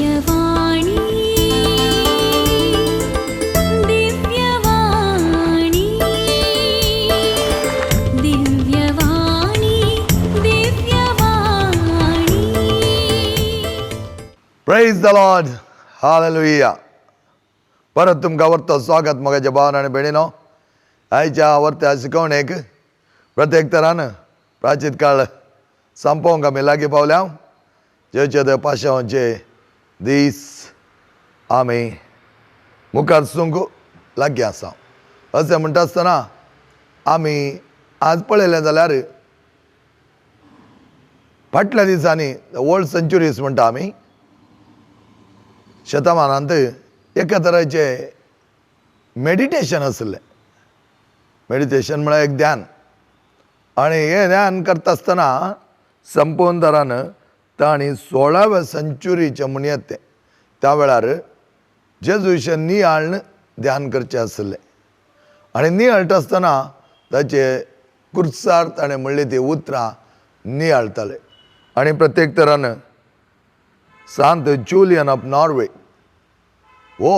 दिव्यवाणी दिव्यवाणी दिव्यवाणी Divyavani. Praise the Lord. Hallelujah. परत तुमकां आवडतो स्वागत मोगाच्या भावान आनी भयणीनो. आयच्या आवडत्या शिकवणेक प्रत्येक तरान प्राचीन काळ संपोवंक आमी लागीं पावल्या. जेचे ते पाशांचे दीस आमी मुखार सुंक लागीं आसा. अशें म्हणटा आसतना आमी आज पळयलें जाल्यार फाटल्या दिसांनी वर्ल्ड सेंच्युरीज म्हणटा आमी शतमानांत एका तराचें मेडिटेशन आसलें. मेडिटेशन म्हळ्यार एक ध्यान. आनी हें ध्यान करता आसतना संपूर्ण तरान तांणी 16व्या सेंच्युरीचें म्हणयात तें त्या वेळार जेजू विशय नियाळ ध्यान करचें आसलें. आनी नियाळटा आसतना ताचे कुर्सार ताणें म्हणली ती उतरां नियाळताले. आनी प्रत्येक तरान सांत जुलियन ऑफ नॉर्वे हो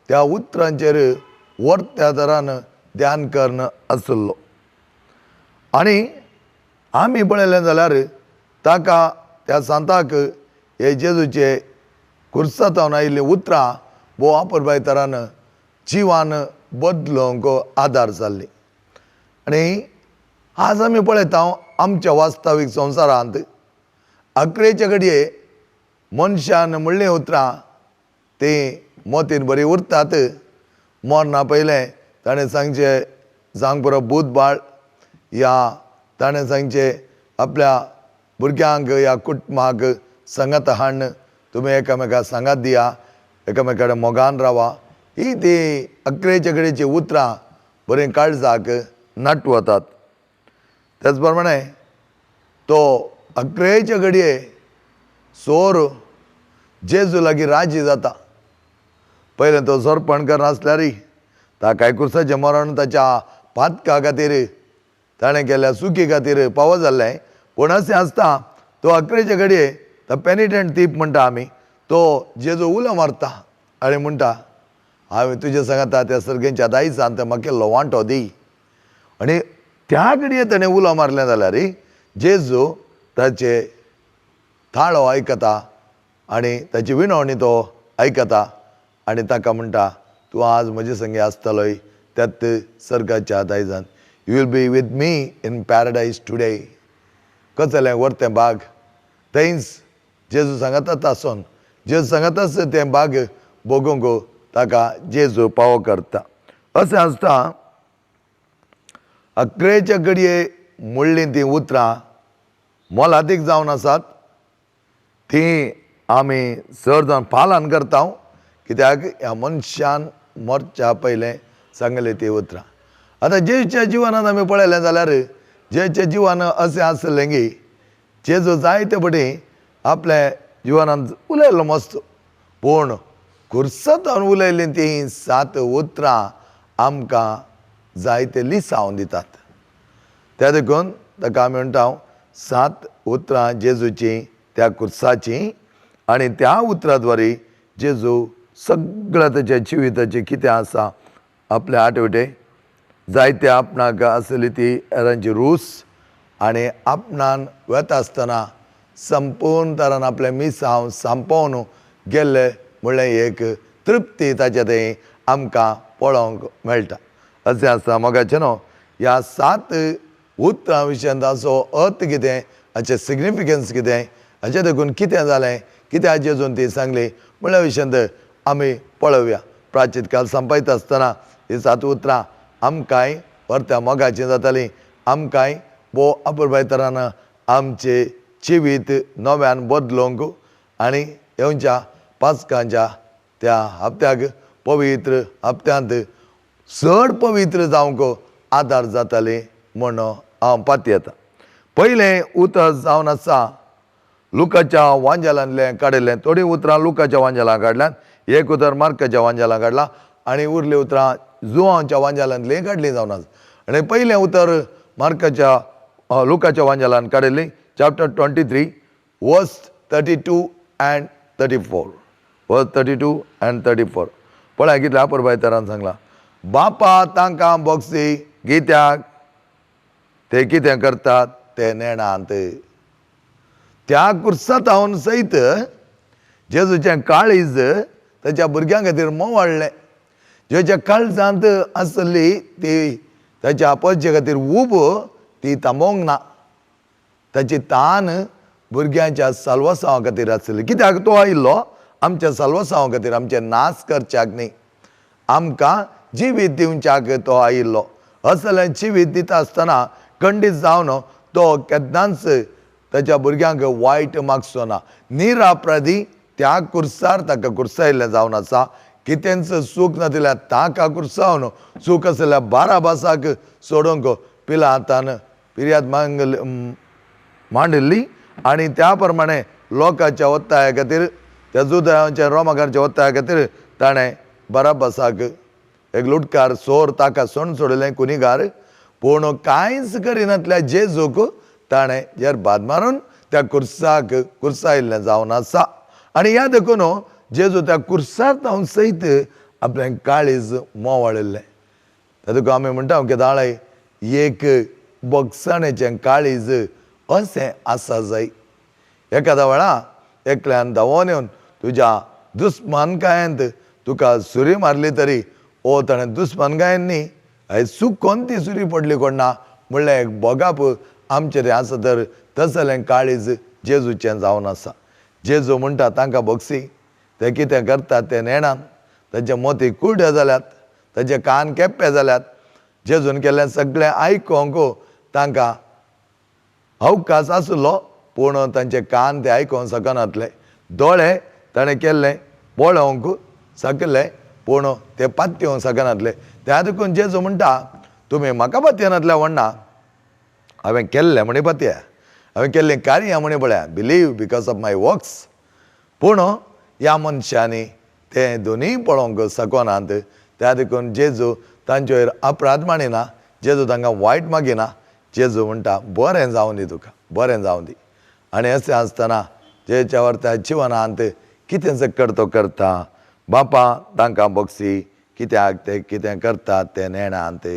त्या उतरांचेर वर्त्या तरान ध्यान करन आसलो. आनी आमी पळयलें जाल्यार ताका त्या सांताक हे जेजूचे कुर्सातावन आयिल्लीं उतरां भोव वापरपाय तरान जिवान बदलोवंक आदार जाल्ली. आनी आज आमी पळयता आमच्या वास्तवीक संवसारांत अकरेचे घडये मनशान म्हणलीं उतरां ती मोतीन बरी उरतात. मरना पयलें ताणें सांगचें जावंक पुरो भूतबाळ या ताणें सांगचें आपल्या भुरग्यांक या कुटुंबाक सांगात हाडून तुमी एकामेकाक सांगात दिया, एकामेका कडेन मोगान रावा. ही ती अकरेच्या घडयेची उतरां बरी काळजाक नाटवतात. तेच प्रमाणे तो अकरेच्या घडये सोर जेजू लागीं राजी जाता. पयलें तो सोरपण करनासल्यार ताकाय कुर्साचें मरण ताच्या पातका खातीर ताणें केल्ल्या चुकी खातीर फावो जाल्लें. पूण अशें आसता तो अकरेचे घडये तो पेनिटेंट थीप म्हणटा आमी, तो जेजू उलो मारता आनी म्हणटा हांवें तुजे सांगता त्या सर्गेच्या दायजांत म्हाका केल्लो वांटो दी. आनी त्या घडये ताणें उलो मारलें जाल्यार जेजू ताचे थाळो आयकता आनी ताची विनवणी तो आयकता आनी ताका म्हणटा तूं आज म्हजे संगे आसतलोय त्यात सर्गाच्या दायजांत. You will be with me in paradise today. कसलें व्हरतें बाग थंयच जेजू सांगता आसून जेजू सांगता तें बाग भोगूंक ताका जेजू फावो करता. अशें आसता अकरेच्या घडये म्हणलीं तीं उतरां मोलादीक जावन आसात. तीं आमी चड जावन पालन करता कित्याक ह्या मनशान मरच्या पयलें सांगलें ती उतरां. आतां जेजूच्या जिवनांत आमी पळयलें जाल्यार जेजूच्या जिवन अशें आसलें की जेजू जायते बटी आपल्या जिवनांत उलयलो मस्त. पूण कुर्सातावन उलयलीं तीं 7 उतरां आमकां जायते लिसांव दितात. त्या देखून ताका आमी म्हणटा 7 उतरां जेजूचीं त्या कुर्साचीं. आनी त्या उतरां द्वारे जेजू सगळ्या ताच्या जिविताचें कितें आसा आपल्या आठवटे जायते आपणाक आसली ती हेरांची रूस आनी आपणान वता आसतना संपूर्ण तरान आपलें मिसांव सांपोवन गेल्ले म्हणल्यार एक तृप्ती ताच्या थंय आमकां पळोवंक मेळटा. अशें आसा मोगाचें न्हू. ह्या 7 उतरां विशयान ताचो अर्थ कितें, हाचें सिग्निफिकन्स कितें, हाचे देखून कितें जालें, कित्याक जेजून ती सांगली म्हणल्या विशयांत आमी पळोवया. प्राचीन काळ संपयता आसतना ही 7 उतरां आमकांय परत्या मोगाचीं जातालीं. आमकांय भोव अपुरबाय तरान आमचें जिवीत नव्यान बदलोवंक आनी येवच्या पास्कांच्या त्या हप्त्याक पवित्र हप्त्यांत चड पवित्र जावंक आदार जाताली म्हूण हांव पाती येता. पयलें उतर जावन आसा लुकाच्या वांजेलांतलें काडिल्लें. थोडीं उतरां लुकाच्या वांजेलां काडल्यात, एक उतर मार्काच्या वांजेलां काडलां आनी उरलीं उतरां जुवांच्या वांजेलांतलीं काडलीं जावन आसा. आनी पयलें उतर मार्काच्या लुकाच्या वांजेलांत काडिल्लीं, चॅप्टर 23 वर्स 32 and 34. वर्स 32 and 34. पळय कितल्या परबायतारान सांगला, बापा तांकां बोगसी कित्याक ते कितें करतात ते नेणांत. त्या कुर्सांत हांवन सयत जेजूचें काळीज ताच्या भुरग्यां खातीर मोवाळ्ळें. जेच्या काळजांत आसली ती ताच्या आपोवचे खातीर उब ती थांबोवंक ना. ताची तान भुरग्यांच्या साल्वसांवा खातीर आसली. कित्याक तो आयिल्लो आमच्या साल्वसांवा खातीर, आमचे नाश करच्याक न्ही, आमकां जिवीत दिवच्याक तो आयिल्लो. असलें जिवीत दिता आसतना खंडीत जावन तो केन्नाच ताच्या भुरग्यांक वायट मागचो ना. निरापराधी त्या कुर्सार ताका कुर्सायल्लें जावन आसा. कितेंच सूख नातिल्या ताका कुर्सावन सूख आसलेल्या बाराबासाक सोडूंक पिलातान फिर्याद मांडिल्ली आनी त्या प्रमाणे लोकांच्या ओत्ताया खातीर, त्या जुदांच्या रोमाकाराच्या ओत्ताया खातीर ताणें बाराबासाक, एक लुटकार सोर, ताका सोण सोडिल्लें कुनिगार, पूण कांयच करिनातल्या जेजूक ताणें जेरबाद मारून त्या कुर्साक कुर्सायल्लें जावन आसा. आनी ह्या देखून जेजू त्या कुर्सार हांव सयत आपलें काळीज मोवाळिल्लें. तातूंत आमी म्हणटा केदाळे एक बोगसाणेचें काळीज अशें आसा जाय. एखाद्या वेळा एकल्यान धांवोन येवन तुज्या दुस्मानकायेंत तुका सुरी मारली तरी ओ ताणें दुस्मानकायेन न्ही, चुकोन ती सुरी पडली कोण ना म्हणलें एक बोगाप आमचेर आसा. तर तसलें काळीज जेजूचें जावन आसा. जेजू म्हणटा तांकां बोगसी ते कितें करतात ते नेणान. ताचे मोती कुड्ड्यो जाल्यात, ताचे कान केप्पे जाल्यात. जेजून केल्लें सगळें आयकोंक तांकां अवकाश आसलो, पूण तांचे कान ते आयकोंक शकनातले. दोळे ताणें केल्ले पळोवंक शकले, पूण ते पात्योवंक शकनातले. त्या देखून जेजू म्हणटा तुमी म्हाका पातयनातल्या म्हणना, हांवें केल्लें म्हणी पातया, हांवें केल्लीं कार्यां म्हणी पळया, believe because of my works. पूण ह्या मनशांनी ते दोनूय पळोवंक शकनात. त्या देखून जेजू तांचे वयर अपराध मानिना, जेजू तांकां वायट मागिना. जेजू म्हणटा बरें जावं दी, तुका बरें जावं दी. आनी अशें आसतना जेच्या वर्ता जिवनांत कितें जकर तो करता, बापा तांकां बोगसी कित्याक ते कितें करतात ते नेणांत.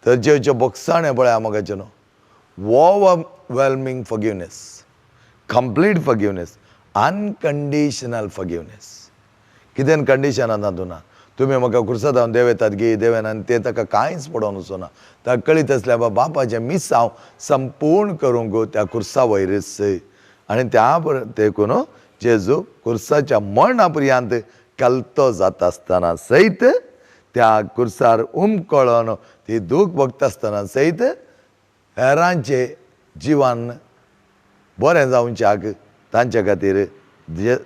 तर जेवचे बोगसाणें पळया मोगाचें न्हू, ओवरवेलमींग forgiveness, complete forgiveness, unconditional forgiveness. कितें कंडिशन तातूंत ना. तुमी म्हाका कुर्सात हांव देवयतात गी देवेन आनी ते ताका कांयच पडोवन वचना. ताका कळीत आसल्या बापाचें मिसांव संपूर्ण करूंक त्या कुर्सा वयरच. आनी त्या देखून जेजू कुर्साच्या मरणा पर्यंत कलतो जाता आसतना सयत, त्या कुर्सार उमकळोन ती दूख भोगता आसतना सयत हेरांचे जिवन बरें जावच्याक तांचे खातीर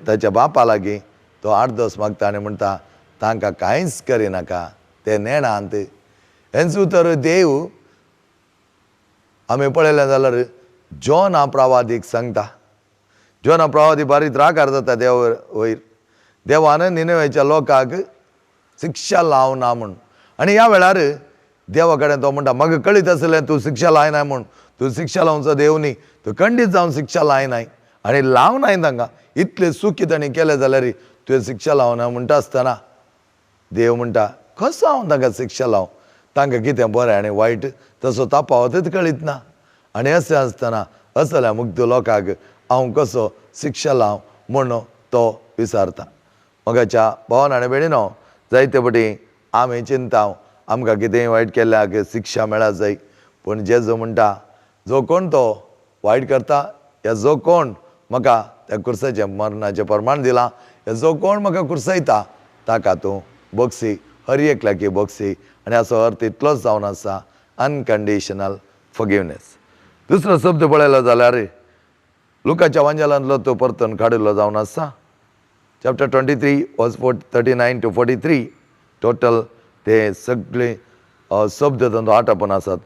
ताच्या बापा लागीं तो आर्दोस मागता आनी म्हणटा तांकां कांयच करिनाका, ते नेणांत. हेंच उतर देव आमी पळयलें जाल्यार जॉन प्रवादीक सांगता. जॉन प्रवादी बारीक रागार जाता देवा वयर. देवान निनवेच्या लोकांक शिक्षा लावना म्हूण. आनी ह्या वेळार देवा कडेन तो म्हणटा म्हाका कळीत आसलें तूं शिक्षा लायनाय म्हूण. तूं शिक्षा लावचो देव न्ही, तूं खंडीत जावन शिक्षा लायनाय आनी लावनाय तांकां. इतलें सुखी ताणें केलें जाल्यार तुवें शिक्षा लावना म्हणटा आसतना देव म्हणटा कसो हांव तांकां शिक्षा लावं, तांकां कितें बरें आनी वायट तसो तापावतच कळीत ना. आनी अशें आसतना असल्या मुग्ध लोकांक हांव कसो शिक्षा लावं म्हूण तो विचारता. मोगाच्या भावान आनी भयणीनो, जायते फावटी आमी चिंताव आमकां कितेंय वायट केल्ल्याक शिक्षा मेळा जाय. पूण जेजू म्हणटा जो कोण तो वायट करता, या जो कोण म्हाका त्या कुर्साचें मरणाचें प्रमाण दिलां, या जो कोण म्हाका कुर्सयता ताका तूं बोगसी, हर एक लागीं बोगसी. आनी हाचो अर्थ इतलोच जावन आसा, अनकंडिशनल फॉरगिवनेस. दुसरो शब्द पळयलो जाल्यार लुकाच्या वांजेलांतलो तो परतून काडिल्लो जावन आसा. चॅप्टर 23 वर्स 39 to 43 टोटल ते सगळे शब्द तातूंत आटापून आसात.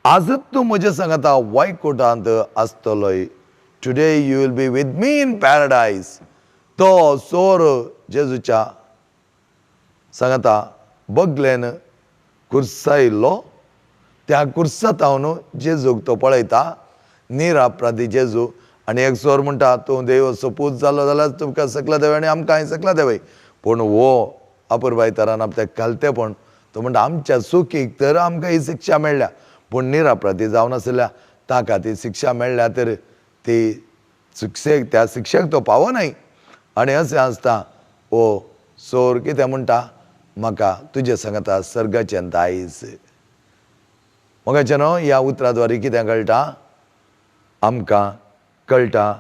आजच तूं म्हजे सांगाता वायकुटांत आसतलोय, today you will be with me in paradise. तो सोर जेजूच्या सांगाता बगलेन कुर्सायिल्लो. त्या कुर्सात हांव जेजूक तो पळयता, निरापराधी जेजू आनी एक सोर म्हणटा तूं देव सपूत जालो जाल्यार तुमकां सकला देवय आनी आमकां हांवें सकला देवय. पूण वो अपुरबाय तरान आपल्याक घालतेपण तो म्हणटा आमच्या चुकीक तर आमकां ही शिक्षा मेळ्ळ्या, पूण निरापराधी जावन आसल्या ताका ती शिक्षा मेळ्ळ्या तर ती शिक्षेक त्या शिक्षेक तो पावनाय. आनी अशें आसता ओ सोर कितें म्हणटा म्हाका तुजे सांगता सर्गाचें दायज. मोगाचें न्हू ह्या उतराद्वारे कितें कळटा आमकां कळटा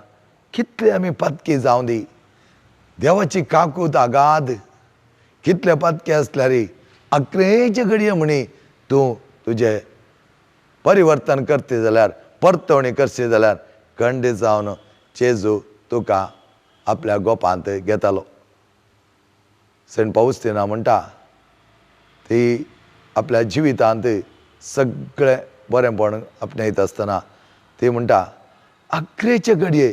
कितले आमी पत्की जावं दी देवाची काकूत आगाध कितले पत्के आसल्यार अकरेचे घडये म्हणी तूं तुजें परिवर्तन करता जाल्यार परतवणी करशी जाल्यार खंडीत जावन जेजू तुका आपल्या गोपांत घेतालो. सेंट पौस्तिना म्हणटा ती आपल्या जिवितांत सगळें बरेंपण आपणयत आसतना ती म्हणटा अकरेचे घडये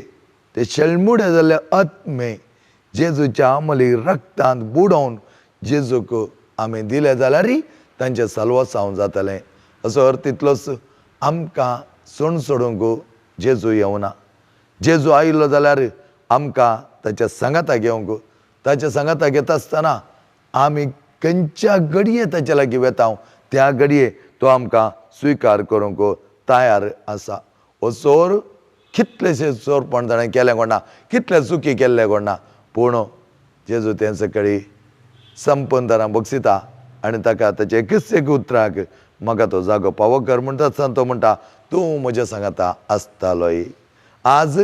ते शेळमुडे जाल्ले आत्मे जेजूच्या अमली रक्तांत बुडोवन जेजूक आमी दिले जाल्यार तांचें सल्वसांव जातलें. असो अर्थ तितलोच आमकां सोण सोडूंक जेजू येवना. जेजू आयिल्लो जाल्यार आमकां ताच्या सांगाता घेवंक, ताच्या सांगाता घेता आसतना आमी खंयच्या घडये ताचे लागीं वेताव त्या घडये तो आमकां स्विकार करूंक तयार आसा. हो सोर कितलेशे चोरपण ताणें केलें कोणा, कितले चुकी केल्ले कोणा, पूण जेजू तें सकळी संपून तरां बक्षिता आनी ताका ताचे एकच एक उतराक म्हाका तो जागो फावो कर म्हणटा आसतना तो म्हणटा तूं म्हज्या सांगाता आसतालोय. आज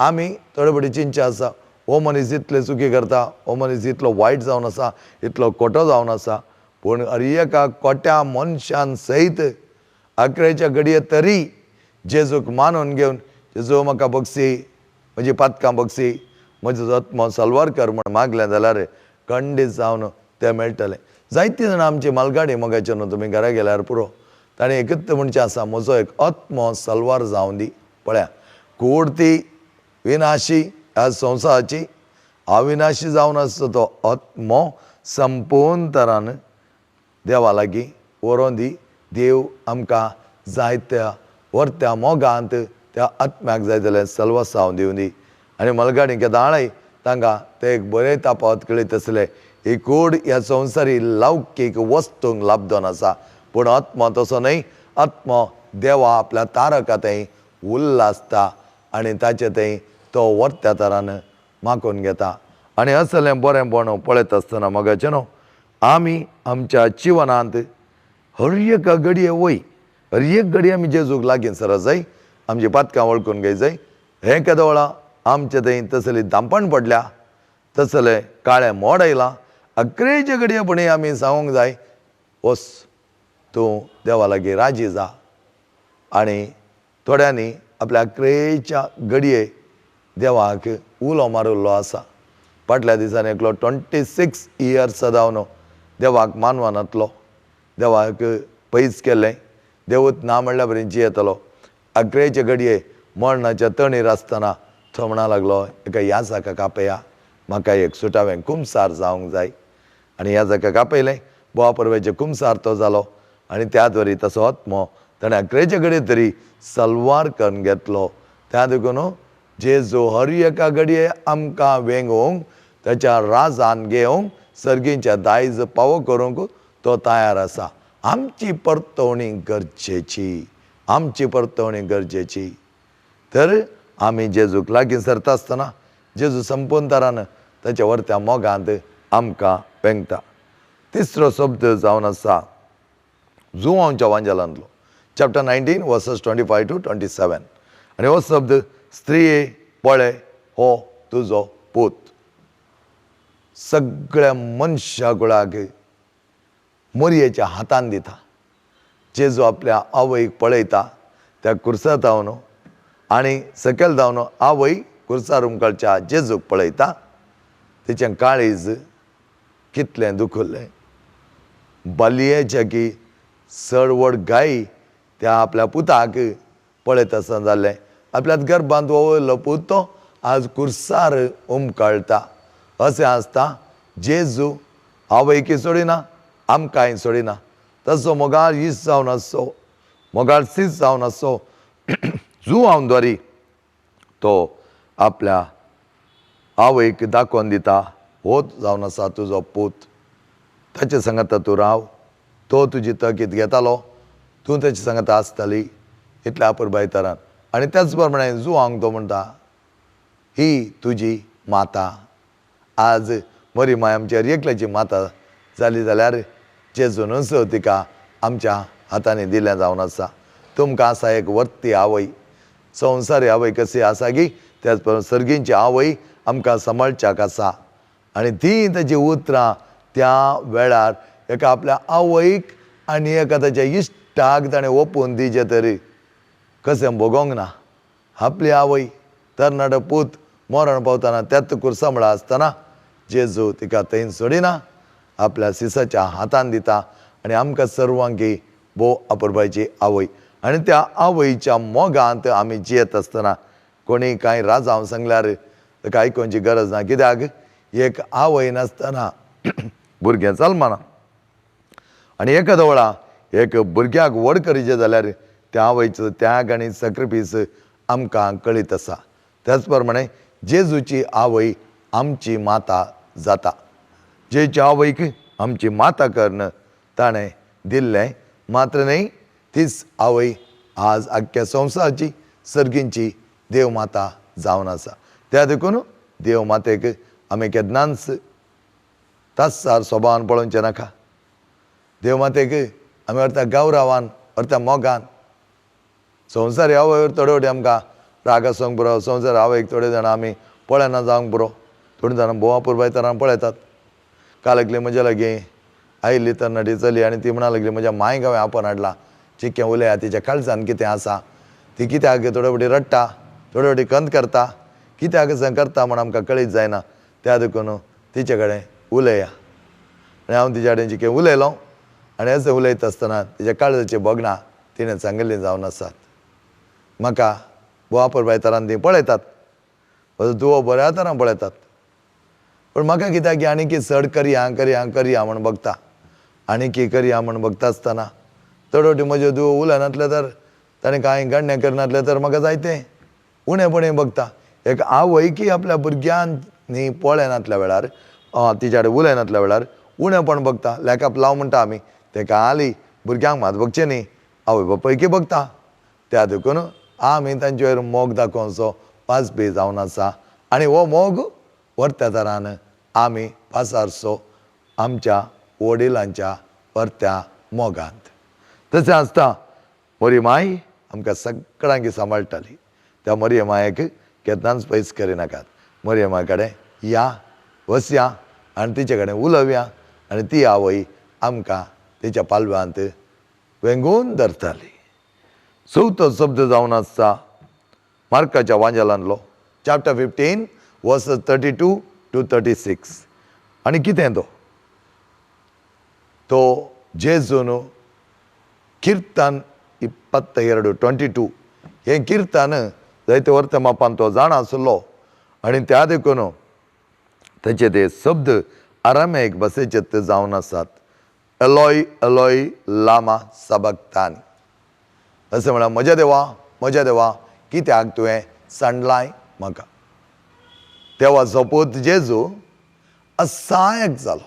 आमी थोडे बडी चिंचा आसा हो मनीस इतले चुकी करता, हो मनीस इतलो वायट जावन आसा, इतलो खोटो जावन आसा, पूण एका खोट्या मनशान सयत अकरेच्या घडये तरी जेजूक मानून घेवन जेजू म्हाका बक्षी म्हजी पातकां बक्षी म्हजो आत्मो सलवार कर म्हण मागलें जाल्यार खंडीत जावन तें मेळटलें. जायतीं जाणां आमची मालगाडी मोगाचें न्हू तुमी घरा गेल्यार पुरो ताणें एकच म्हणचें आसा म्हजो एक आत्मो सलवार जावं दी. पळया कूड ती विनाशी ह्या संवसाराची अविनाशी जावन आसता तो आत्मो संपूर्ण तरान देवा लागीं व्हरोन दी. देव आमकां जायत्या वर्त्या मोगांत त्या आत्म्याक जाय जाल्यार सल्वसांव दिवं दी. आनी मलगाडी केदाळय तांकां ते एक बरें तापावत कळीत आसले ही कूड ह्या संवसारी लौकीक वस्तूंक लाभदोन आसा, पूण आत्मो तसो न्हय. आत्मो देवा आपल्या तारका थंय उल्लासता आनी ताचे थंय तो वर्त्या तरान मागून घेता. आनी असलें बरेंपण पळयत आसतना मोगाचें न्हू आमी आमच्या जिवनांत हर एक घडये वय हर एक घडये आमी जेजूक लागीं सर जाय, आमची पातकां वळखून घेय जाय. हें केदो वेळा आमचे थंय तसली दांपण पडल्या, तसलें काळें मोड आयलां, अकरेचे घडयेपणी आमी सांगूंक जाय वस तूं देवा लागीं राजी जा. आनी थोड्यांनी आपल्या अकरेच्या घडये देवाक उलो मारिल्लो आसा. फाटल्या दिसांनी एकलो 26 इयर्स जावन देवाक मानवनातलो, देवाक पयस केल्लें, देवूत ना म्हणल्या बरें जियेतलो. अकरेचे घडये मरणाच्या तणीर आसतना तो म्हणा लागलो एका ह्या जाका कापया, म्हाका एक सुटावें कुमसार जावंक जाय. आनी ह्या जाका कापयलें, बोवा परवेचे कुमसार तो जालो आनी त्या वरी तसो आत्मो ताणें अकरेचे घडये तरी सलवार करून घेतलो. त्या देखून जेजू हर एका घडये आमकां वेंगोवंक ताच्या राजान घेवंक सर्गीच्या दायज फावो करूंक तो तयार आसा. आमची परतवणी गरजेची, आमची परतवणी गरजेची. तर आमी जेजूक लागीं सरता आसतना जेजू संपूर्ण तरान ताच्या वर्त्या मोगांत आमकां वेंगता. तिसरो शब्द जावन आसा जुवांच्या वांजेलांतलो चॅप्टर 19 वर्सेस 25 to 27 आनी हो शब्द स्त्रिये पळय हो तुजो पूत. सगळ्या मनशा कुळाक मोरयेच्या हातान दिता. जेजू आपल्या आवयक पळयता त्या कुर्सार धांवन आनी सकयल धांवन आवय कुर्सार उमकळच्या जेजूक पळयता. तेचें काळीज कितलें दुखुल्लें. बालयेच्या की चडवड गाय त्या आपल्या पुताक पळयत आसतना जाल्लें. आपल्यात गर्भांत वळिल्लो पूत तो आज कुर्सार उमकळटा. अशें आसता जेजू आवयकी सोडिना, आमकांय सोडिना. तसो मोगाळ इश्ट जावन आसो, मोगाळ सीस जावन आसो, जुवांव द्वारी तो आपल्या आवयक दाखोवन दिता, होत जावन आसा तुजो पूत, ताचे सांगता तूं राव, तो तुजी तकीत घेतालो, तूं ताचे सांगता आसतली, इतल्या अपुरबायतरान. आनी त्याच प्रमाणे जुवांक तो म्हणटा, ही तुजी माता. आज बरी माय आमच्या एकल्याची माता जाली जाल्यार जेजूनच तिका आमच्या हातांनी दिलें जावन आसा. तुमकां आसा एक वर्ती आवय, संवसारी आवय कशी आसा की त्याच प्रमाणे सर्गींची आवय आमकां सांबाळच्याक आसा. आनी ती ताची उतरां त्या वेळार एका आपल्या आवयक आनी एका ताच्या इश्टाक ताणें ओपून दिजें तरी कशें भोगोंक ना. आपली आवय तरणाटो पूत मरण पावतना त्याच कुर्सा म्हळ्या आसतना जेजू तिका थंय सोडिना, आपल्या सिसाच्या हातान दिता आनी आमकां सर्वांकी भोव अपुरबायची आवय. आनी त्या आवयच्या मोगांत आमी जियेत आसतना कोणी कांय राजांव सांगल्यार ताका आयकोवची गरज ना. कित्याक एक आवय नासतना भुरगें चलमाना. आनी एखाद्या वेळा एक भुरग्याक व्हड करीचें जाल्यार त्या आवयचो त्याग आनी सॅक्रिफीस आमकां कळीत आसा. त्याच प्रमाणे जेजूची आवय आमची माता जाता. जेची आवयक आमची माता करून ताणें दिल्लें. मात्र न्ही, तीच आवय आज आख्ख्या संवसाराची सर्गींची देव माता जावन आसा. त्या देखून देव मातेक आमी केन्नाच तासार स्वभावान पळोवचें नाका. देव मातेक आमी व्हरता गौरवान, व्हरता मोगान. संवसारी आवय थोडे फावटी आमकां राग आसूंक पुरो, संवसारी आवयक थोडे जाण आमी पळयना जावंक पुरो. थोडीं जाणां भोव अपुरबायतरान पळयतात. काल एकली म्हज्या लागीं आयिल्ली तरणाटी चली आनी ती म्हणा लागली, म्हज्या मांयक हांवें आपोवन हाडला, चिक्कें उलया, तिच्या काळजान कितें आसा. ती कित्याक थोडे फावटी रडटा, थोडे फावटी कंत करता, कित्याक असं करता म्हण आमकां कळीत जायना. त्या देखून तिचे कडेन उलया. आनी हांव तिच्या कडेन चिक्कें उलयलो आनी अशें उलयता आसतना तिच्या काळजाची भोगणां तिणें सांगिल्लीं जावन आसात. म्हाका भोव अपुरबायतरान तीं पळयतात, तुवो बऱ्या तरान पळयतात, पूण म्हाका कित्याक की आनी कितें चड करया म्हण बगता. आनी कितें करया म्हण बगता आसतना थोडे फावटी म्हज्यो दुवो उलयनातले तर ताणें कांय गण्य करनातले तर म्हाका जायतें उणेपणें बगता. एक आवय की आपल्या भुरग्यांनी पळयनातल्या वेळार, तिच्या कडेन उलयनातल्या वेळार उणेपण बगता. लेकाप लाव म्हणटा आमी, तेका हाली भुरग्यांक मात बगचें न्ही, आवय बापायकी बगता. त्या देखून आमी तांचे वयर मोग दाखोवचो वाजपी जावन आसा. आनी हो मोग वर्त्या तरान आमी पासारचो आमच्या वडिलांच्या वर्त्या मोगांत. तशें आसता मोरी माय आमकां सगळ्यांक सांबाळटाली. त्या मोरये मायेक केन्नाच पयस करिनाकात. मोरये माय कडेन या, वसया आनी तिचे कडेन उलोवया आनी ती आवय आमकां तिच्या पालवांत वेंगून धरताली. चवथो शब्द जावन आसता मार्काच्या वांजेलांतलो चॅप्टर 15 वर्सेस 32 to 36. आनी कितें तो जेजून किर्तन 22 हें किर्तन जायते वर्त मापान तो जाणा आसलो. आनी त्या देखून ताचे ते शब्द आरामेक भाशेचेत जावन आसात. एलोय एलोय लामा सबक्तानी. अशें म्हळ्यार म्हज्या देवा कित्याक तुवें सांडलाय म्हाका. तेवा सोपूत जेजू असायक जालो.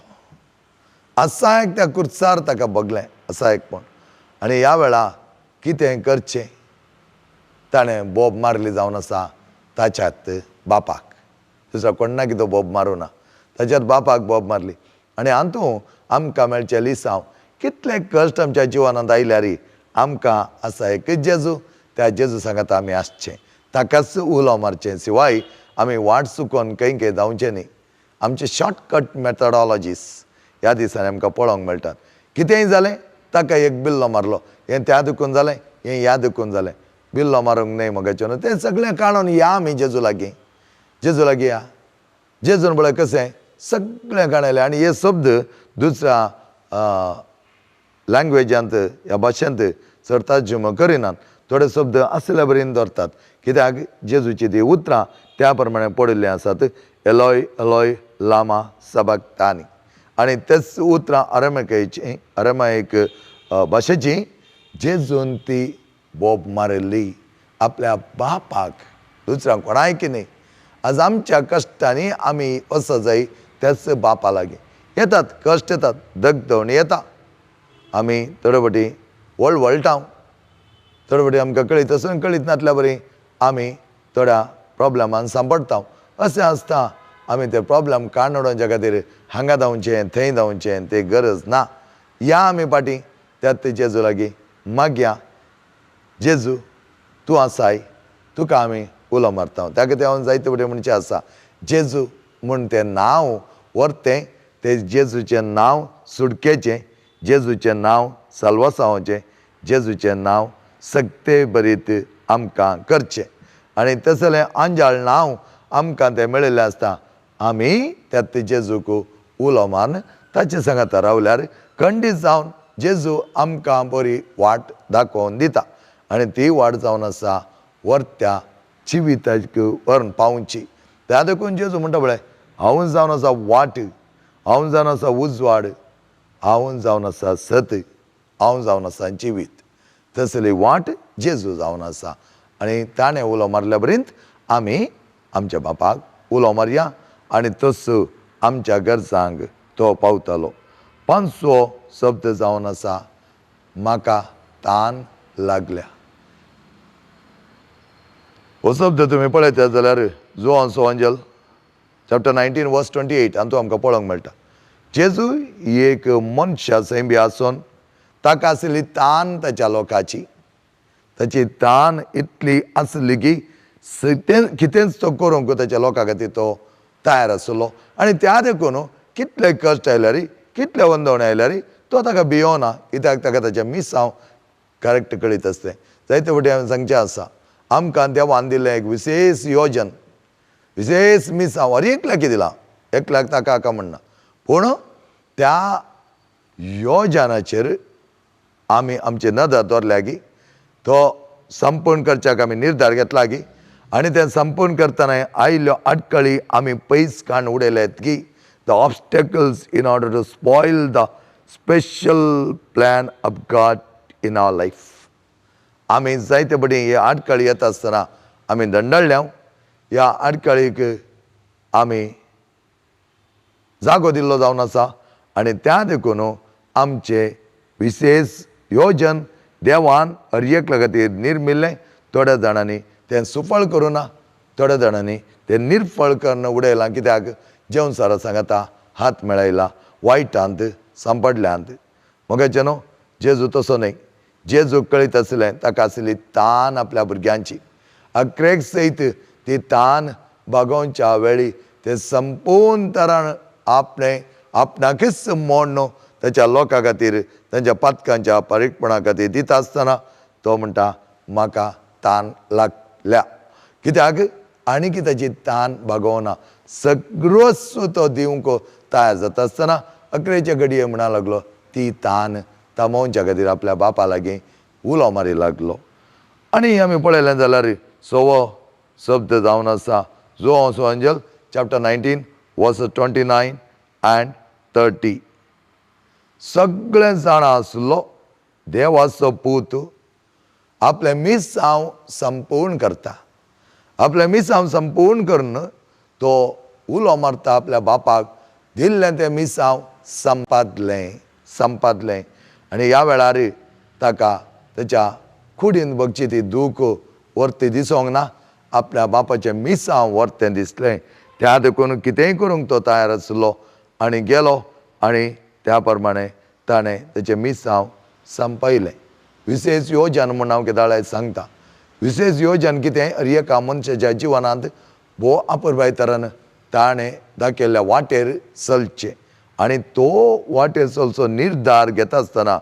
असायक त्या कुर्सार ताका बगलें असायकपण. आनी ह्या वेळा कितें करचें ताणें बोब मारली जावन आसा ताच्यात बापाक. दुसरो कोण ना की तो बोब मारूं ना, ताच्यात बापाक बोब मारली. आनी हातूं आमकां मेळचें लिसांव कितले कश्ट आमच्या जिवनांत आयल्यार आमकां आसा एक जेजू. त्या जेजू सांगात आमी आसचें, ताकाच उलो मारचें. शिवाय आमी वाट चुकोवन खंय जावचें न्ही. आमचे शॉर्टकट मॅथडॉलॉजीस ह्या दिसांनी आमकां पळोवंक मेळटात. कितेंय जालें ताका एक बिल्लो मारलो, हें त्या दुखून जालें, हें ह्या दुखून जालें, बिल्लो मारूंक न्हय मोगाचें न्हू. तें सगळें काडून या आमी जेजू लागीं या. जेजून पळय कशें सगळें काडलें. आनी हे शब्द दुसऱ्या लँग्वेजांत ह्या भाशेंत चड तर्जुमो करिनात. थोडे शब्द असले बरेन दवरतात, कित्याक जेजूची ती उतरां त्या प्रमाणे पडिल्लीं आसात. एलोय एलोय लामा सबक्तानी. आनी तेच उतरां अरामायक भाशेची जेजून ती बोब मारिल्ली आपल्या बापाक दुसऱ्यांक कोणायकी न्ही. आज आमच्या कश्टांनी आमी असो जाय त्याच बापा लागीं येतात. कश्ट येतात, दगदवणी येता, आमी थोडे फावटी वळवळटाव, थोडे फावटी आमकां कळीत आसून कळीत नासल्या बरी आमी थोड्या प्रॉब्लेमान सांपडटा. अशें आसता. आमी ते प्रॉब्लेम काडून उडोवच्या खातीर हांगा धांवचें थंय धांवचें तें गरज ना. या आमी फाटीं त्यात जेजू लागीं मागया, जेजू तूं आसाय, तुका आमी उलो मारता. त्या खातीर हांव जायते फावटी म्हणचें आसा, जेजू म्हूण तें नांव व्हरतें, तें जेजूचें नांव सुटकेचें, जेजूचें नांव साल्वासांवाचें, जेजूचें नांव सक्ते बरीत आमकां करचें. आनी तसलें आंजाळ नांव आमकां तें मेळिल्लें आसता. आमी त्यात जेजूक उलो मारून ताचे सांगात रावल्यार खंडीत जावन जेजू आमकां बरी वाट दाखोवन दिता. आनी ती वाट जावन आसा वर्त्या जिविताक व्हरून पावची. त्या देखून जेजू म्हणटा पळय, हांव जावन आसा वाट, हांव जावन आसा उजवाड, हांव जावन आसा सत, हांव जावन आसा जिवीत. तसली वाट जेजू जावन आसा. आनी ताणें उलो मारल्या बरींत आमी आमच्या बापाक उलो मारया आनी तसो आमच्या गरजांक तो पावतलो. 5वो शब्द जावन आसा म्हाका तान लागल्या. हो शब्द तुमी पळयतात जाल्यार जोहानचो अंजल चॅप्टर 19 वर्स 28 हातूंत आमकां पळोवंक मेळटा. जेजू ही एक मनशा सैम बी आसून ताका आसली तान ताच्या लोकाची. ताची तान इतली आसली की कितेंच तो करूंक ताच्या लोकां खातीर तो तयार आसलो. आनी त्या देखून कितले कश्ट आयल्यार, कितले वंदवणे आयल्यार तो ताका भियोना, कित्याक ताका ताचें मिसांव करेक्ट कळीत आसलें. जायते फावटी हांवें सांगचें आसा, आमकां देवान दिल्लें एक विशेश योजन, विशेष मिसांव हर एकल्याक दिलां, एकल्याक ताका हाका म्हणना, पूण त्या योजनाचेर आमी आमची नदर दवरल्या की तो संपूर्ण करच्याक आमी निर्धार घेतला की, आनी तें संपूर्ण करतना आयिल्ल्यो आडखळी आमी पयस काडून उडयल्यात की the obstacles in order to spoil the special plan of God in our life. आमी जायते फावटी हे आडखळी येता आसतना आमी दंडळ्या. ह्या आडखळीक आमी जागो दिल्लो जावन आसा आनी त्या देखून आमचें विशेश योजन देवान हर एकल्या खातीर निर्मिल्लें. थोड्या जाणांनी तें सुफळ करूं ना, थोड्या जाणांनी तें निर्फळ करून उडयलां. कित्याक जेवणसारा सांगता हात मेळयला वायटांत सांपडल्यांत. मोगाचें न्हू, जेजू तसो न्हय. जेजू कळीत आसलें ताका आसली तान आपल्या भुरग्यांची. अक्रेक सयत ती तान भागोवच्या वेळी ते संपूर्ण तरान आपणाकच मोडून ताच्या लोकां खातीर तांच्या पातकांच्या परीकपणा खातीर दिता आसतना तो म्हणटा म्हाका तान लागल्या. कित्याक आनी ताची तान भागोवना, सगळो तो दिवंक तयार जाता आसतना अकरेचे घडये म्हणा लागलो ती तान थांबोवच्या खातीर आपल्या बापा लागीं उलो मारी लागलो. आनी आमी पळयलें जाल्यार 6वो शब्द जावन आसा जोहानचो अंजल चॅप्टर 19 वर्स 29 and 30. सगळें जाणा आसलो देवाचो पूत आपलें मिसांव संपूर्ण करता. आपलें मिसांव संपूर्ण करून तो उलो मारता आपल्या बापाक दिल्लें तें मिसांव संपादलें. आनी ह्या वेळार ताका ताच्या कुडीन बगची ती दूख व्हरती दिसोंक ना. आपल्या बापाचें मिसांव व्हरतें दिसलें. त्या देखून कितेंय करूंक तो तयार आसलो आनी गेलो आनी त्या प्रमाणे ताणें तेचें मिसांव संपयलें. विशेश योजन म्हूण हांव केदाळे सांगता. विशेश योजन कितें, हर एका मनशाच्या जिवनांत भोव अपुरबाय तरान ताणें दाखयल्ल्या वाटेर चलचें आनी तो वाटेर चलचो निर्धार घेता आसतना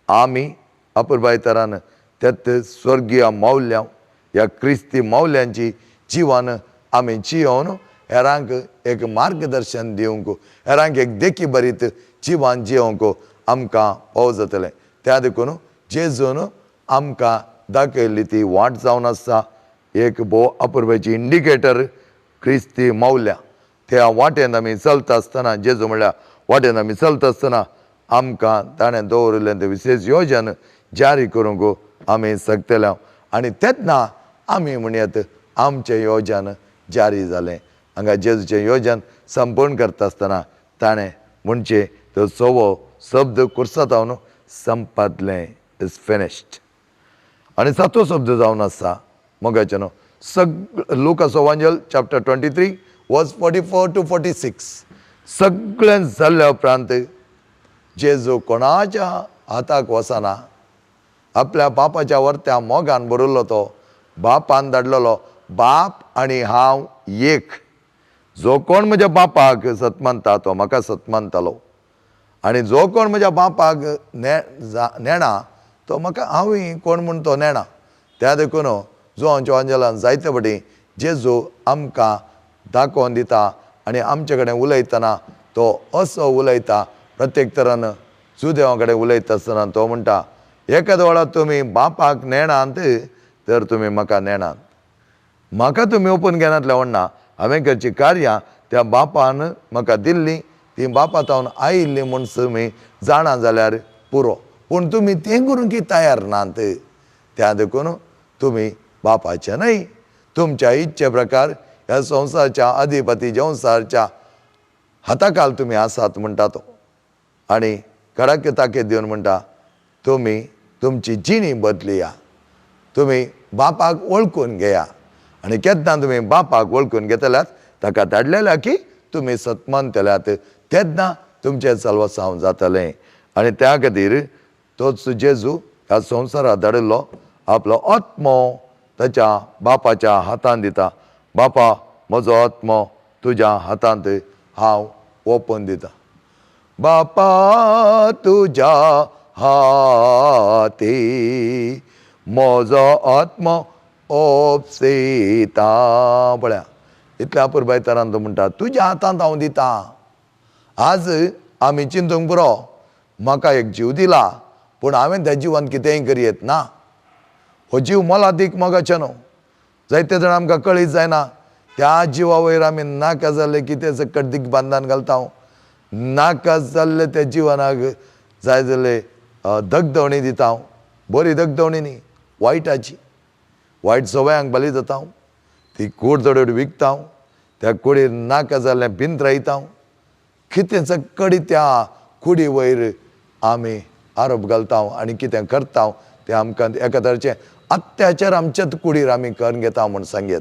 आमी अपुरबाय तरान त्यात स्वर्गीय मौल्यांव ह्या क्रिस्ती मौल्यांची जिवन आमी जियोवन हेरांक एक मार्गदर्शन दिवंक, हेरांक एक देखी बरीत जिवन जियोवंक आमकां फाव जातलें. त्या देखून जेजून आमकां दाखयल्ली ती वाट जावन आसा एक भोव अपुरबायची इंडिकेटर क्रिस्ती मौल्यां. त्या वाटेन आमी चलता आसतना, जेजू म्हणल्यार वाटेन आमी चलता आसतना आमकां ताणें दवरिल्लें तें विशेश योजन जारी करूंक आमी शकतले. आनी तेन्ना आमी म्हणयात आमचें योजन जारी जालें. हांगा जेजूचें योजन संपूर्ण करता आसतना ताणें म्हणचे तो सवो शब्द कुर्सातावन संपादलें, इज फिनिश्ड. आनी 7वो शब्द जावन आसा मोगाचे न्हू लुकाचो एवांजल चॅप्टर 23 वर्स 44 to 46. सगळें जाल्ल्या उपरांत जेजू कोणाच्या हाताक वचना, आपल्या बापाच्या वर्त्या मोगान बरोवलो तो बापान धाडलेलो, बाप आनी हांव एक. जो कोण म्हज्या बापाक सत मानता तो म्हाका सत मानतालो, आनी जो कोण म्हज्या बापाक नेणा तो म्हाका हांवूय कोण म्हूण तो नेणा. त्या देखून जुवांच्या अंजलान जायते फावटी जेजू आमकां दाखोवन दिता आनी आमचे कडेन उलयतना तो असो उलयता. प्रत्येक तरान सुदेवा कडेन उलयता आसतना तो म्हणटा, एकाद वेळार तुमी बापाक नेणात तर तुमी म्हाका नेणात. म्हाका तुमी ओपून घेनातले म्हणना, हांवें करची कार्यां त्या बापान म्हाका दिल्लीं, ती बापातावन आयिल्लीं म्हूण तुमी जाणा जाल्यार पुरो. पूण तुमी तें करूंक तयार नात. त्या देखून तुमी बापाचे न्हय, तुमच्या इच्छे प्रकार ह्या संवसाराच्या अधिपती संवसाराच्या हाताखाल तुमी आसात म्हणटा तो. आनी कडक ताकीद दिवन म्हणटा, तुमी तुमची जिणी बदलिया, तुमी बापाक वळखून घेया. आनी केन्ना तुमी बापाक वळखून घेतल्यात, ताका धाडलेल्या की तुमी सतमंतल्यात, तेन्ना तुमचें चलवसांव जातलें. आनी त्या खातीर तोच जेजू ह्या संवसाराक धाडिल्लो आपलो आत्मो ताच्या बापाच्या हातान दिता. बापा, म्हजो आत्मो तुज्या हातांत हांव ओपून दिता. बापा तुज्या हाती म्हजो आत्मो ओपसिता. पळया, इतल्या पुरबाय तरान तो म्हणटा, तुज्या हातांत हांव दिता. आज आमी चिंतूंक पुरो, म्हाका एक जीव दिला, पूण हांवें त्या जिवान कितेंय करीत ना. हो जीव मोलादीक मोगाचें न्हू. जायते जाण आमकां कळीत जायना, त्या जिवा वयर आमी नाका जाल्ले कितें सकट बांदान घालता, नाका जाल्ले त्या जिवनाक जाय जाल्ले दगदवणी दिता. बरी दगदवणी न्ही, वायटाची. वायट सवयांक बली जाता, ती कूड जडोड विकता, त्या कुडीर नाका जाल्लें भिंत रायता. कितें सकडी त्या कुडी वयर आमी आरोप घालता आनी कितें करता तें आमकां एका तरेचें अत्याचार आमच्याच कुडीर आमी करून घेता म्हूण सांगेत.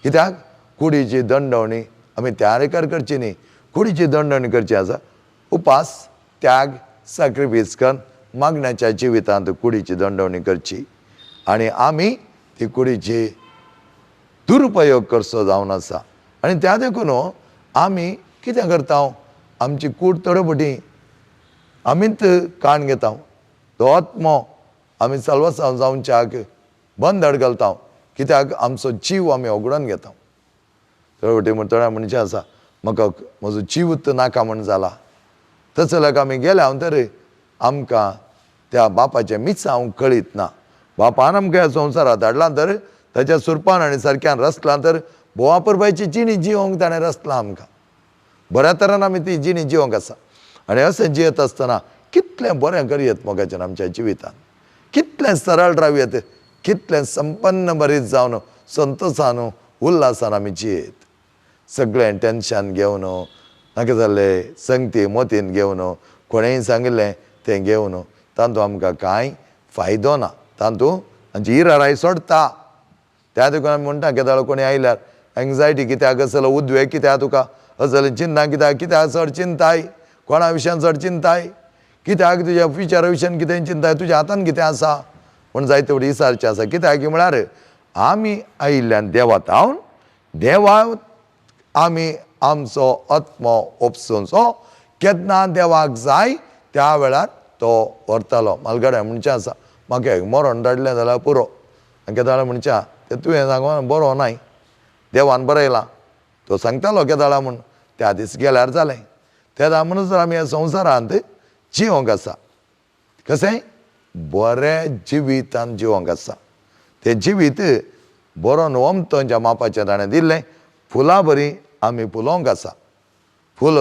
कित्याक कुडीची दंडवणी आमी त्यारेकार करची न्ही, कुडीची दंडवणी करची आसा. उपास, त्याग, सॅक्रिफीस करून मागण्याच्या जिवितांत कुडीची दंडवणी करची. आनी आमी ती कुडीची दुरुपयोग करचो जावन आसा. आनी त्या देखून आमी कितें करता, आमची कूड तडफटी आमीच काण घेता. तो आत्मो आमी चलवसांव जावच्याक बंदड घालता, कित्याक आमचो जीव आमी ओगडोन घेता. तडफटी थोड्या मनशां आसा, म्हाका म्हजो जीवच नाका म्हण जाला. तस जाल्यार आमी गेल्या तर आमकां त्या बापाचें मिसांव कळीत ना. बापान आमकां ह्या संवसारांत धाडलां तर ताच्या सुरपान आनी सारक्यान रचलां तर बोवा पुरबायची जिणी जिवंक ताणें रचलां आमकां. बऱ्या तरान आमी ती जिणी जिवंक आसा. आनी अशें जियेत आसतना कितलें बरें करयत मोगाचें आमच्या जिवितान, कितलें सरळ रावयत, कितलें संपन्न बरीत जावन संतोशान उल्हासान आमी जियेत. सगळें टेन्शन घेवन, नाका जाल्ले संगती मोतीन घेवन, कोणेंय सांगिल्लें तें घेवन तातूंत आमकां कांय फायदो ना. तातूंत आमची हिराराय सोडटा. त्या देखून आमी म्हणटा, केदाळ कोणी आयल्यार एंग्जायटी कित्याक असलो, उद्वेग कित्याक तुका असले, चिंता कित्याक चड चिंताय, कोणा विशयान चड चिंताय, कित्याक तुज्या फ्युचरा विशयान कितें चिंताय, तुज्या हातान कितें आसा पूण जायते फावटी विचारचें आसा. कित्याक म्हळ्यार आमी आयिल्ल्यान देवातावन देवा आमी आमचो आत्मो ओपसूनचो, केन्ना देवाक जाय त्या वेळार तो व्हरतलो. मालगड्या म्हणचें आसा, म्हाका एक मरण धाडलें जाल्यार पुरो. केदाळ म्हणच्या, तें तुवें सांगून बरो नाय, देवान बरयलां, तो सांगतालो केदाळा म्हूण, त्या दीस गेल्यार जालें. तेदा म्हणून आमी ह्या संवसारांत जिवंक आसा. कशें बरें जिवितान जिवंक आसा. तें जिवीत बरो नवमतो ज्या मापाचें ताणें दिल्लें, फुलां बरीं आमी फुलोवंक आसा. फूल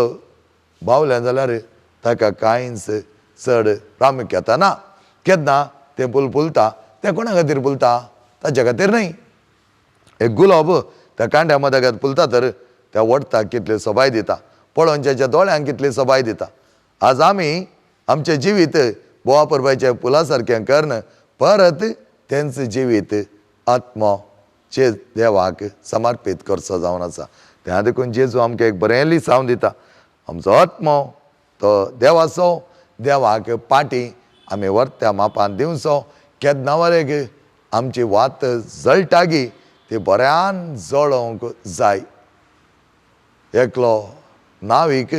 बावलें जाल्यार ताका कांयच चड प्रामुख्यता ना. केन्ना तें फूल फुलता तें कोणा खातीर फुलता, ताचे खातीर न्हय, एक गुलाब त्या कांड्यामध्ये घात फुलता तर त्या वडता कितले सोबाय दिता, पळोवच्याच्या दोळ्यांक कितली सोबाय दिता. आज आमी आमचें जिवीत बोवा परबाच्या फुला सारकें कर्ण परत तेंच जिवीत आत्मचे देवाक समर्पीत करचो जावन आसा. त्या देखून जेजू आमकां एक बरें लिसांव दिता. आमचो आत्मो तो देवाचो, देवाक पाटी आमी वर्त्या मापान दिवचो. केन्ना वरेक आमची वात जळटागी ती बऱ्यान जळोवंक जाय. एकलो नावीक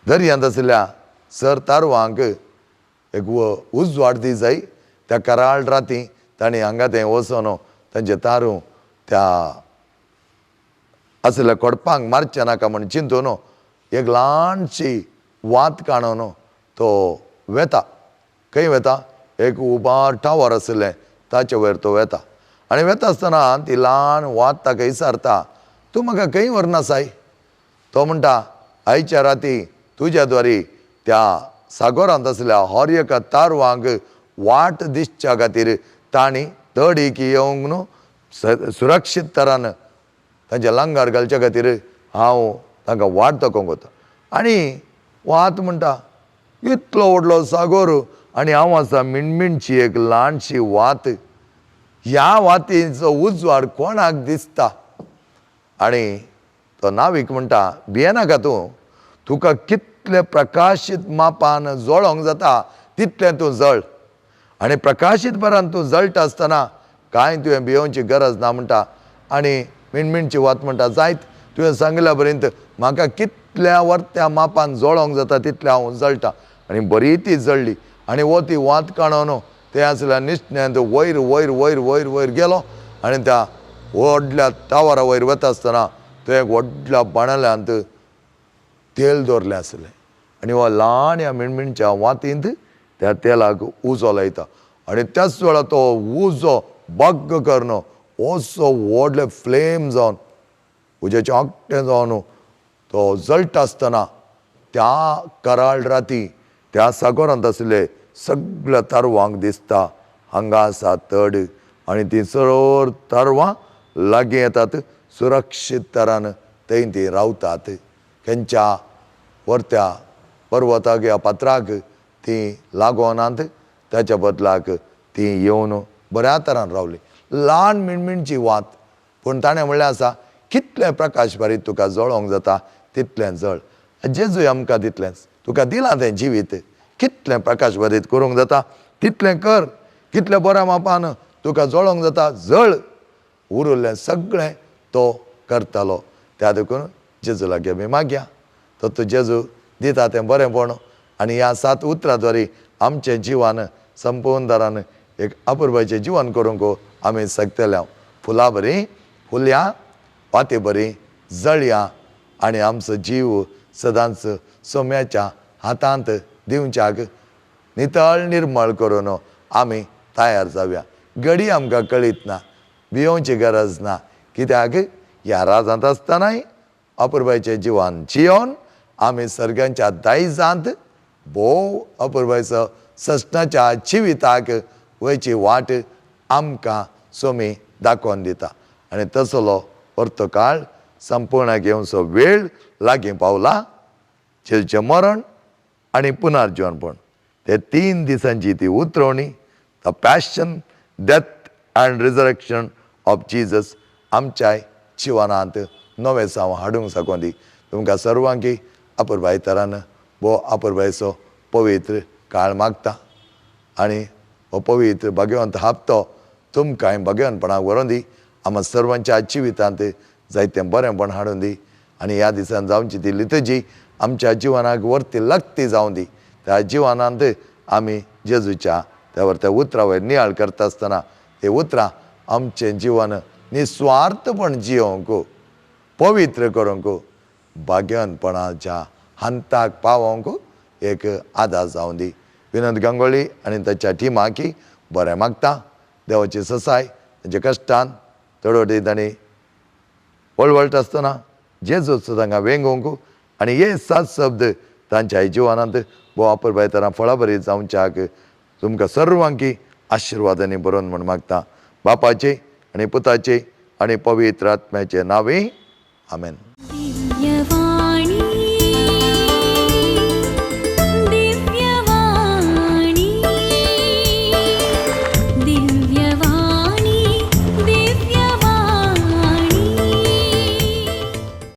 दर्यांत आसल्या सर तारवांक एक उजवाड दी जाय. त्या कराळ राती तांणी हांगा थंय वचोन तांचे तारू त्या असल्या कडपांक मारचे नाका म्हण चिंतून एक ल्हानशी वात काडून तो वेता. खंय वेता? एक उबार टावर आसलें ताचे वयर तो वेता. आनी वेता आसतना ती ल्हान वात ताका विचारता, तूं म्हाका खंय व्हरना साय? तो म्हणटा, आयच्या राती तुज्या द्वारी त्या सागोरांत आसल्या हर एका तारवांक वाट दिसच्या खातीर तांणी तडीक येवंक न्हू सुरक्षीत तरान तांचे लांगार घालच्या खातीर हांव तांकां वाट दाखोवंक वता. आनी वात म्हणटा, इतलो व्हडलो सागोर आनी हांव आसा मिणमिणची एक ल्हानशी वात, ह्या वातीचो उजवाड कोणाक दिसता? आनी तो नावीक म्हणटा, भियेनाका तूं, तुका कितले प्रकाशीत मापान जळोवंक जाता तितलें तूं जळ. आनी प्रकाशीत बरान तूं जळटा आसतना कांय तुवें भियोवची गरज ना म्हणटा. आनी मिणमिणची वात म्हणटा, जायत तुवें सांगल्या पर्यंत म्हाका कितल्या वर्त्या मापान जळोवंक जाता तितलें हांव जळटा. आनी बरी ती जळ्ळी. आनी हो ती वात काडून तें आसल्या निश्ण्यान वयर वयर वयर वयर वयर गेलो. आनी त्या व्हडल्या टावरा वयर वता आसतना थंय एक व्हडल्या बाणाल्यांत तेल दवरलें आसलें. आनी हो ल्हान ह्या मिणमिणच्या वातींत त्या तेलाक उजो लायता. आनी त्याच वेळा तो उजो बग्ग करून असो व्हडले फ्लेम जावन उज्याचें आंकटें जावन तो जळटा आसतना त्या कराळ राती त्या सागोरांत आसले सगळ्या तारवांक दिसता हांगा आसा तड. आनी ती सरोर तारवां लागीं येतात, सुरक्षीत तरान थंय ती रावतात. खंयच्या वर्त्या पर्वताक ह्या पात्राक ती लागोनात, ताच्या बदलाक ती येवन बऱ्या तरान रावली. ल्हान मिणमिणची वात, पूण ताणें म्हणलें आसा, कितलें प्रकाश बारीत तुका जळोवंक जाता तितलें जळ. जेजूय आमकां तितलेंच, तुका दिलां तें जिवीत, कितलें प्रकाश बारीत करूंक जाता तितलें कर. कितलें बऱ्या मापान तुका जळोवंक जाता जळ. उरिल्लें सगळें तो करतलो. त्या देखून जेजू लागीं आमी मागया, तो जेजू दिता तें बरेंपण. आनी ह्या 7 उतरांद्वारे आमचें जिवन संपूर्ण तरान एक अपुर्बाचें जिवन करूंक आमी शकतले. फुलां बरीं फुलया, वाती बरीं जळया आनी आमचो जीव सदांच सोम्याच्या हातांत दिवच्याक नितळ निर्मळ करून आमी तयार जावया. घडी आमकां कळीत ना, भियोवची गरज ना, कित्याक ह्या राजांत आसतनाय अपुर्बाचें जिवन जियोन आमी सर्गांच्या दायजांत भोव अपुर्बाचो ससनाच्या जिविताक वयची वाट आमकां सोमी दाखोवन दिता. आनी तसलो परतो काळ संपूर्ण घेवचो वेळ लागीं पावला. जेजूचें मरण आनी पुनर्जिवनपण, ते 3 दिसांची ती उतरवणी, the passion, death and resurrection of Jesus आमच्या जिवनांत नवें साव हाडूंक साकोन दी. तुमकां सर्वांकी अपुर्बाय तरान भोव अपुर्बायचो पवित्र काळ मागता. आनी हो पवित्र भगवंत हापतो तुमकांय भगवंतपणाक व्हरोन दी. आम्हा सर्वांच्या जिवितांत जायतें बरेंपण हाडून दी. आनी ह्या दिसान जावची ती लितजी आमच्या जिवनाक व्हरती लागती जावं दी. त्या जिवनांत आमी जेजूच्या त्या उतरां वयर नियाळ करता आसतना ते उतरां आमचें जिवन निस्वार्थपण जियोंक, पवित्र करूंक, भाग्यवंतपणाच्या हंताक पावोंक एक आदार जावं दी. विनोद गंगोळी आनी ताच्या टिमाकी बरें मागता. देवाची ससाय तांच्या कश्टान तडवटी तांणी वळवळटा आसतना जेजूच तांकां वेंगोवंक आनी हे 7 शब्द तांच्या जिवनांत भोव अपुर्बाय तरां फळां बरीं जावच्याक तुमकां सर्वांकी आशिर्वादांनी बरोवन म्हूण मागता. बापाचे आणि पुताचे आणि पवित्र आत्म्याचे नावे आमेन.